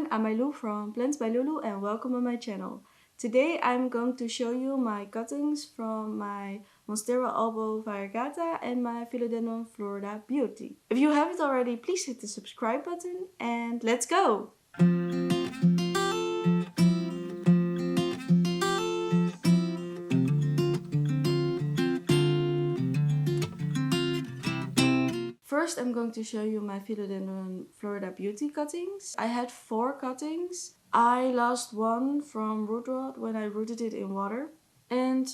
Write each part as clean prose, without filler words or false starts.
everyone, I'm Lulu from Plants by Lulu and welcome on my channel. Today I'm going to show you my cuttings from my Monstera Albo variegata and my Philodendron Florida Beauty. If you haven't already, please hit the subscribe button and let's go! First, I'm going to show you my Philodendron Florida Beauty cuttings. I had 4 cuttings. I lost one from root rot when I rooted it in water. And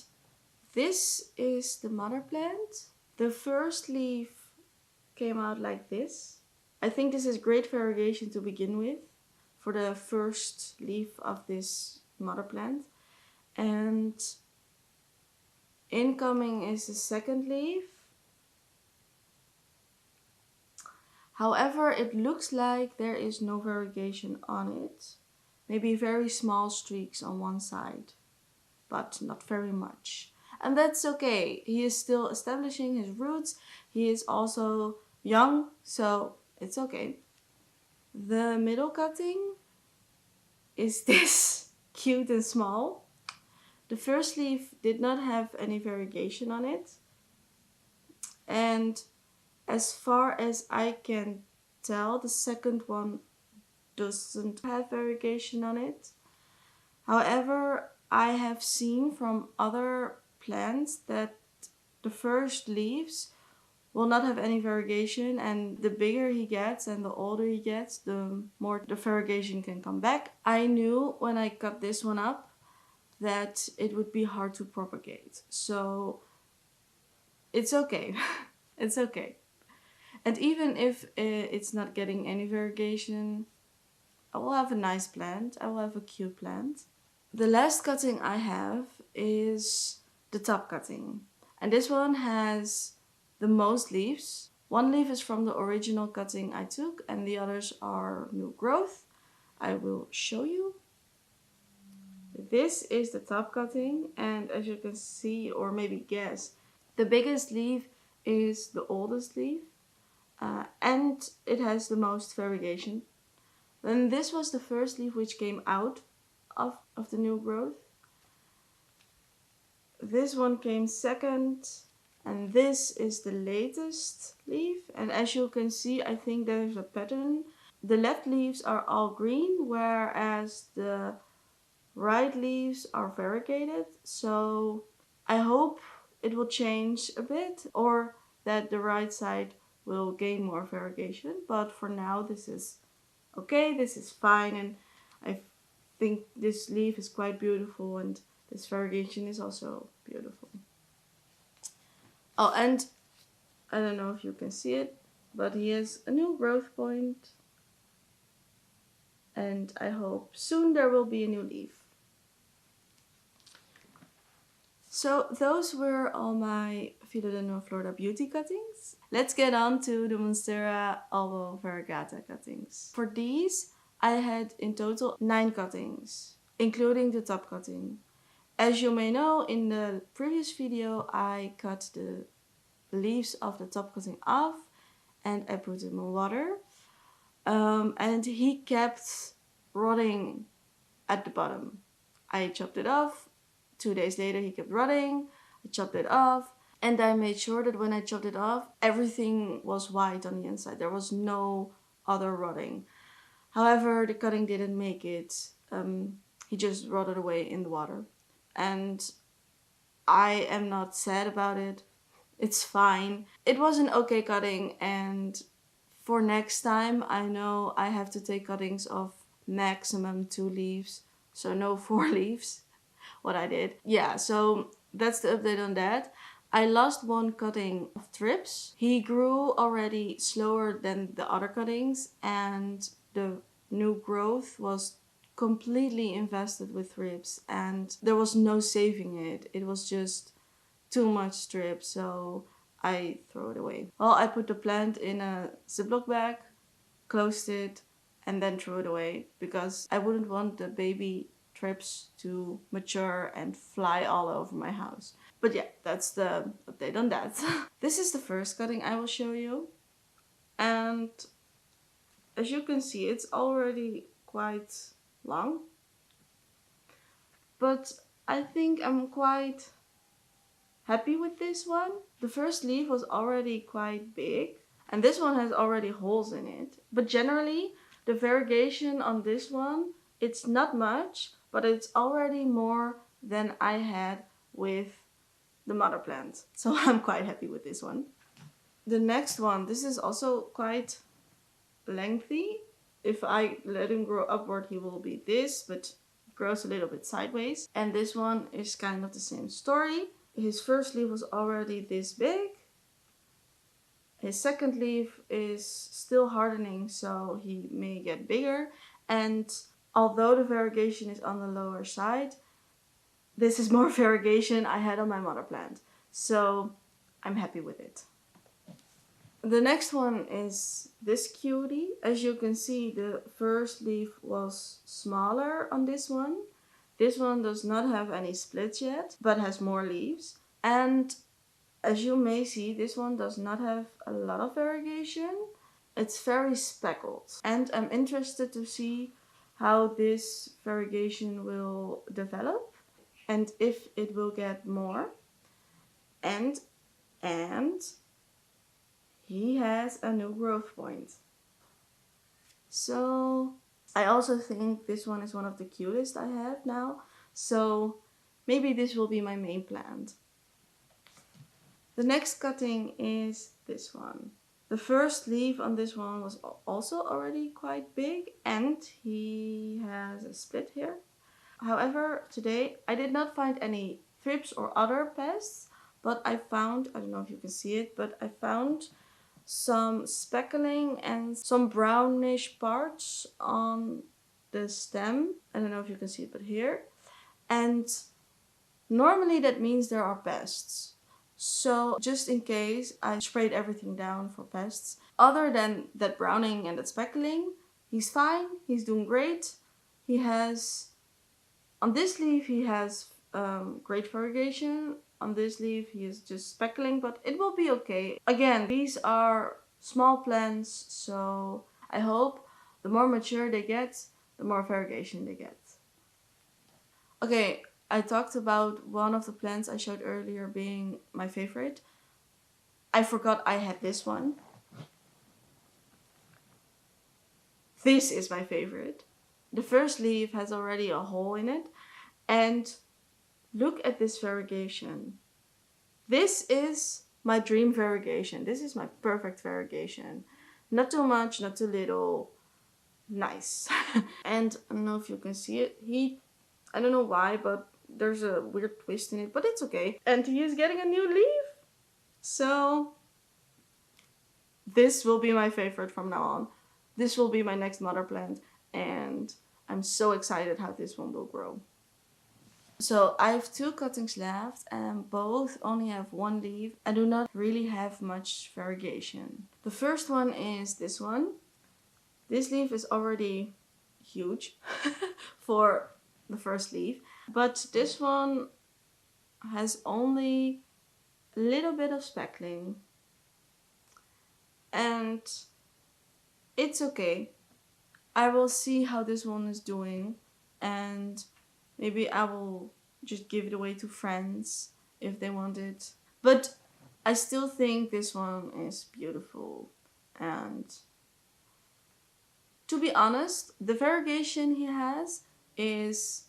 this is the mother plant. The first leaf came out like this. I think this is great variegation to begin with for the first leaf of this mother plant. And incoming is the second leaf. However, it looks like there is no variegation on it. Maybe very small streaks on one side, but not very much. And that's okay. He is still establishing his roots. He is also young, so it's okay. The middle cutting is this cute and small. The first leaf did not have any variegation on it. And as far as I can tell, the second one doesn't have variegation on it. However, I have seen from other plants that the first leaves will not have any variegation, and the bigger he gets and the older he gets, the more the variegation can come back. I knew when I cut this one up that it would be hard to propagate, so it's okay. It's okay. And even if it's not getting any variegation, I will have a nice plant. I will have a cute plant. The last cutting I have is the top cutting. And this one has the most leaves. One leaf is from the original cutting I took and the others are new growth. I will show you. This is the top cutting, and as you can see or maybe guess, the biggest leaf is the oldest leaf. And it has the most variegation. Then this was the first leaf which came out of the new growth. This one came second, and this is the latest leaf. And as you can see, I think there's a pattern. The left leaves are all green, whereas the right leaves are variegated. So I hope it will change a bit, or that the right side will gain more variegation, but for now this is okay, this is fine, and I think this leaf is quite beautiful and this variegation is also beautiful. Oh, and I don't know if you can see it, but he has a new growth point, and I hope soon there will be a new leaf. So those were all my Philodendron Florida Beauty cuttings. Let's get on to the Monstera Albo variegata cuttings. For these, I had in total 9 cuttings, including the top cutting. As you may know, in the previous video, I cut the leaves of the top cutting off and I put them in water. And he kept rotting at the bottom. I chopped it off. 2 days later he kept rotting. I chopped it off, and I made sure that when I chopped it off, everything was white on the inside. There was no other rotting. However, the cutting didn't make it. He just rotted away in the water. And I am not sad about it. It's fine. It was an okay cutting, and for next time I know I have to take cuttings of maximum 2 leaves. So no 4 leaves. What I did. Yeah, so that's the update on that. I lost one cutting of thrips. He grew already slower than the other cuttings, and the new growth was completely infested with thrips, and there was no saving it. It was just too much strip, so I threw it away. Well, I put the plant in a Ziploc bag, closed it, and then threw it away because I wouldn't want the baby thrips to mature and fly all over my house. But yeah, that's the update on that. This is the first cutting I will show you. And as you can see, it's already quite long. But I think I'm quite happy with this one. The first leaf was already quite big, and this one has already holes in it. But generally, the variegation on this one, it's not much, but it's already more than I had with the mother plant. So I'm quite happy with this one. The next one, this is also quite lengthy. If I let him grow upward, he will be this, but grows a little bit sideways. And this one is kind of the same story. His first leaf was already this big. His second leaf is still hardening, so he may get bigger. And although the variegation is on the lower side, this is more variegation I had on my mother plant. So I'm happy with it. The next one is this cutie. As you can see, the first leaf was smaller on this one. This one does not have any splits yet, but has more leaves. And as you may see, this one does not have a lot of variegation. It's very speckled. And I'm interested to see how this variegation will develop and if it will get more. And he has a new growth point. So I also think this one is one of the cutest I have now. So maybe this will be my main plant. The next cutting is this one. The first leaf on this one was also already quite big and he has a split here. However, today I did not find any thrips or other pests, but I found, I don't know if you can see it, but I found some speckling and some brownish parts on the stem. I don't know if you can see it, but here. And normally that means there are pests. So just in case, I sprayed everything down for pests. Other than that browning and that speckling, he's fine, he's doing great. He has, on this leaf he has great variegation. On this leaf he is just speckling, but it will be okay. Again, these are small plants, so I hope the more mature they get, the more variegation they get. Okay, I talked about one of the plants I showed earlier being my favorite. I forgot I had this one. This is my favorite. The first leaf has already a hole in it. And look at this variegation. This is my dream variegation. This is my perfect variegation. Not too much, not too little. Nice. And I don't know if you can see it. I don't know why, but there's a weird twist in it, but it's okay. And he is getting a new leaf. So this will be my favorite from now on. This will be my next mother plant, and I'm so excited how this one will grow. So I have 2 cuttings left and both only have 1 leaf. I do not really have much variegation. The first one is this one. This leaf is already huge for the first leaf, but this one has only a little bit of speckling. And it's okay. I will see how this one is doing, and maybe I will just give it away to friends if they want it. But I still think this one is beautiful. And to be honest, the variegation he has is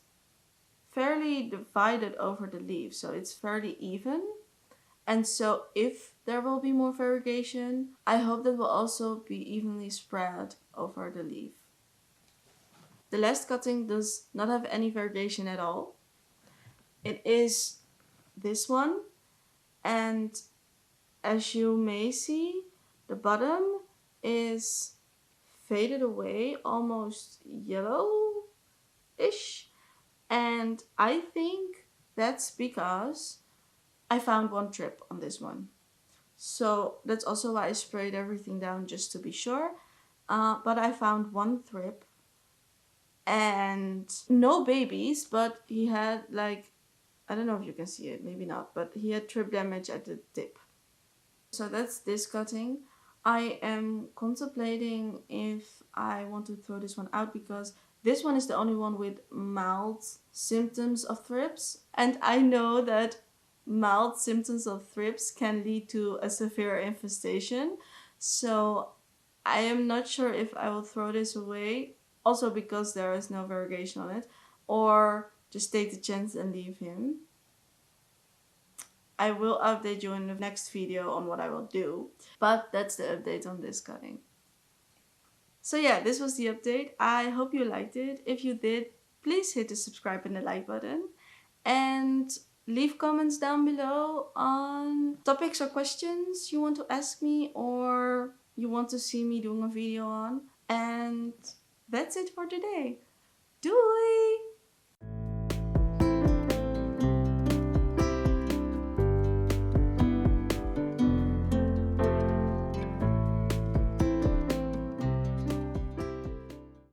fairly divided over the leaf. So it's fairly even. And so if there will be more variegation, I hope that will also be evenly spread over the leaf. The last cutting does not have any variegation at all. It is this one, and as you may see, the bottom is faded away, almost yellow-ish, and I think that's because I found 1 trip on this one. So that's also why I sprayed everything down just to be sure. But I found 1 thrip and no babies, but he had like, I don't know if you can see it, maybe not, but he had trip damage at the tip. So that's this cutting. I am contemplating if I want to throw this one out because this one is the only one with mild symptoms of thrips. And I know that mild symptoms of thrips can lead to a severe infestation. So I am not sure if I will throw this away, also because there is no variegation on it, or just take the chance and leave him. I will update you in the next video on what I will do. But that's the update on this cutting. So yeah, this was the update. I hope you liked it. If you did, please hit the subscribe and the like button. And leave comments down below on topics or questions you want to ask me or you want to see me doing a video on. And that's it for today. Doei!